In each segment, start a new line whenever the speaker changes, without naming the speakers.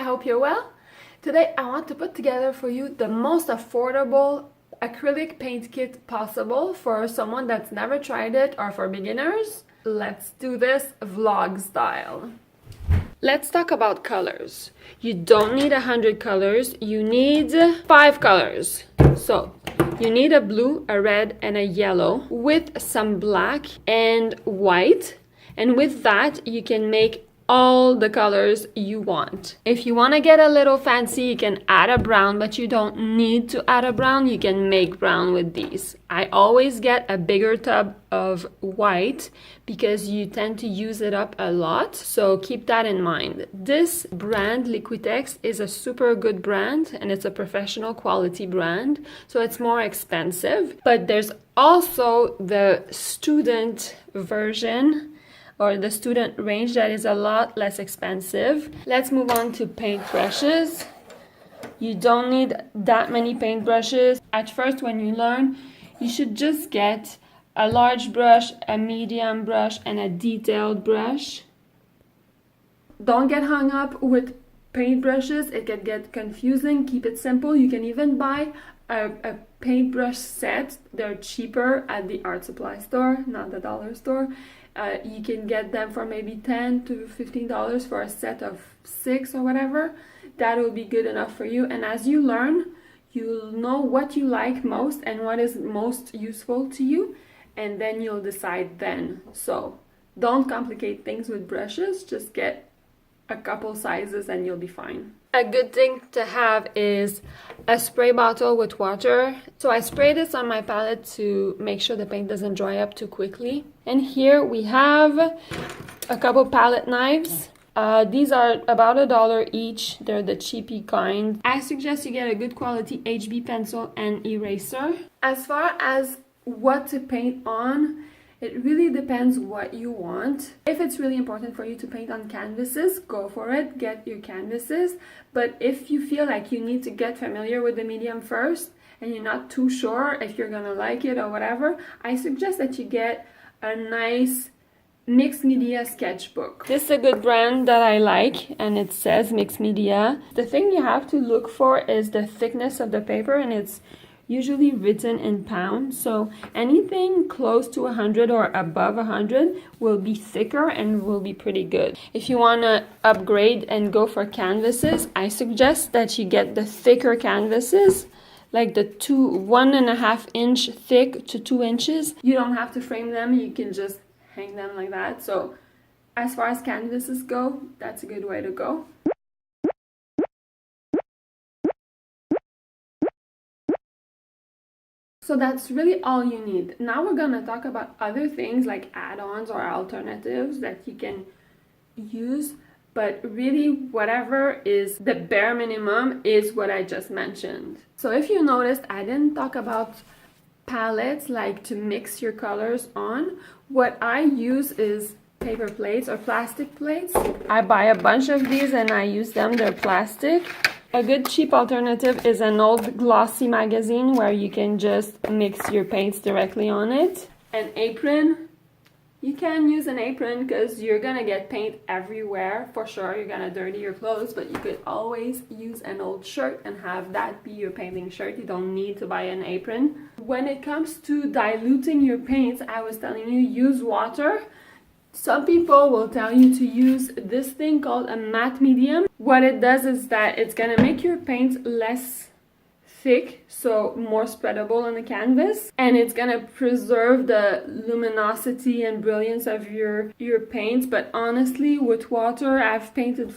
hope you're well. Today I want to put together for you the most affordable acrylic paint kit possible for someone that's never tried it or for beginners. Let's do this vlog style. Let's talk about colors. You don't need 100 colors, you need 5 colors. So you need a blue, a red, and a yellow with some black and white. And with that, you can make all the colors you want. If you want to get a little fancy, you can add a brown, but you don't need to add a brown. You can make brown with these. I always get a bigger tub of white because you tend to use it up a lot, so keep that in mind. This brand, Liquitex, is a super good brand and it's a professional quality brand, so it's more expensive. But there's also the student version or the student range that is a lot less expensive. Let's move on to paintbrushes. You don't need that many paintbrushes. At first, when you learn, you should just get a large brush, a medium brush, and a detailed brush. Don't get hung up with paintbrushes. It can get confusing. Keep it simple. You can even buy a paintbrush set. They're cheaper at the art supply store, not the dollar store. You can get them for maybe $10 to $15 for a set of 6 or whatever. That will be good enough for you. And as you learn, you'll know what you like most and what is most useful to you. And then you'll decide then. So don't complicate things with brushes. Just get a couple sizes and you'll be fine. A good thing to have is a spray bottle with water. So I spray this on my palette to make sure the paint doesn't dry up too quickly. And here we have a couple palette knives. These are about $1 each. They're the cheapy kind. I suggest you get a good quality HB pencil and eraser. As far as what to paint on, it really depends what you want. If it's really important for you to paint on canvases, go for it, get your canvases. But if you feel like you need to get familiar with the medium first and you're not too sure if you're gonna like it or whatever, I suggest that you get a nice mixed media sketchbook. This is a good brand that I like and it says mixed media. The thing you have to look for is the thickness of the paper, and it's usually written in pounds, so anything close to 100 or above 100 will be thicker and will be pretty good. If you want to upgrade and go for canvases, I suggest that you get the thicker canvases, like the 1.5 inch thick to 2 inches. You don't have to frame them, you can just hang them like that. So as far as canvases go, that's a good way to go. So that's really all you need. Now we're gonna talk about other things like add-ons or alternatives that you can use, but really whatever is the bare minimum is what I just mentioned. So if you noticed, I didn't talk about palettes like to mix your colors on. What I use is paper plates or plastic plates. I buy a bunch of these and I use them. They're plastic. A good cheap alternative is an old glossy magazine where you can just mix your paints directly on it. An apron. You can use an apron because you're gonna get paint everywhere for sure. You're gonna dirty your clothes, but you could always use an old shirt and have that be your painting shirt. You don't need to buy an apron. When it comes to diluting your paints, I was telling you, use water. Some people will tell you to use this thing called a matte medium. What it does is that it's gonna make your paint less thick, so more spreadable on the canvas, and it's gonna preserve the luminosity and brilliance of your paints. But honestly, with water, I've painted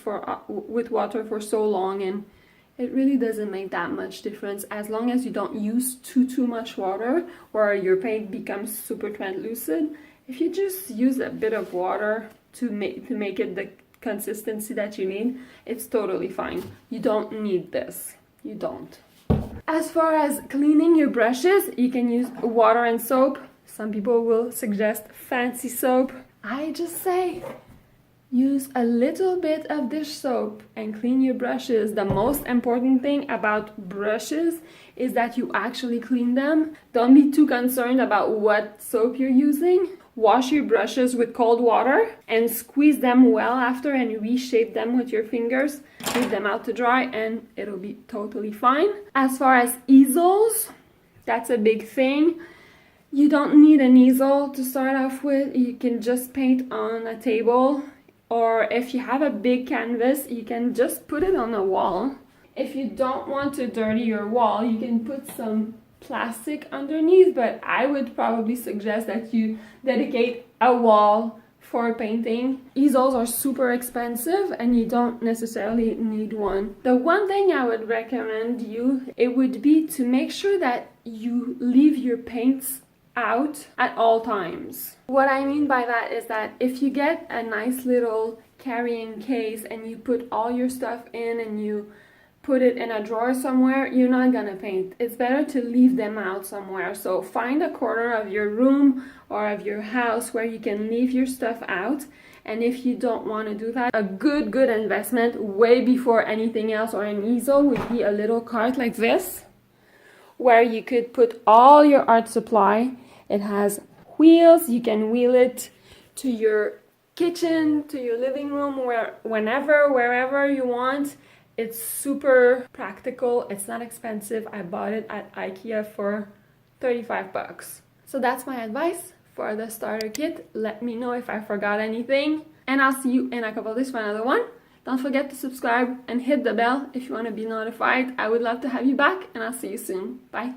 with water for so long and it really doesn't make that much difference as long as you don't use too much water or your paint becomes super translucent. If you just use a bit of water to make it the consistency that you need, it's totally fine. You don't need this. You don't. As far as cleaning your brushes, you can use water and soap. Some people will suggest fancy soap. I just say use a little bit of dish soap and clean your brushes. The most important thing about brushes is that you actually clean them. Don't be too concerned about what soap you're using. wash your brushes with cold water and squeeze them well after and reshape them with your fingers. Leave them out to dry and it'll be totally fine. As far as easels, that's a big thing. You don't need an easel to start off with. You can just paint on a table, or if you have a big canvas, you can just put it on a wall. If you don't want to dirty your wall, you can put some plastic underneath, but I would probably suggest that you dedicate a wall for painting. Easels are super expensive and you don't necessarily need one. The one thing I would recommend you, it would be to make sure that you leave your paints out at all times. What I mean by that is that if you get a nice little carrying case and you put all your stuff in and you put it in a drawer somewhere, you're not gonna paint. It's better to leave them out somewhere. So find a corner of your room or of your house where you can leave your stuff out. And if you don't want to do that, a good investment way before anything else or an easel would be a little cart like this, where you could put all your art supply. It has wheels, you can wheel it to your kitchen, to your living room, wherever you want. It's super practical, it's not expensive. I bought it at IKEA for 35 bucks. So that's my advice for the starter kit. Let me know if I forgot anything, and I'll see you in a couple of days for another one. Don't forget to subscribe and hit the bell if you want to be notified. I would love to have you back, and I'll see you soon. Bye.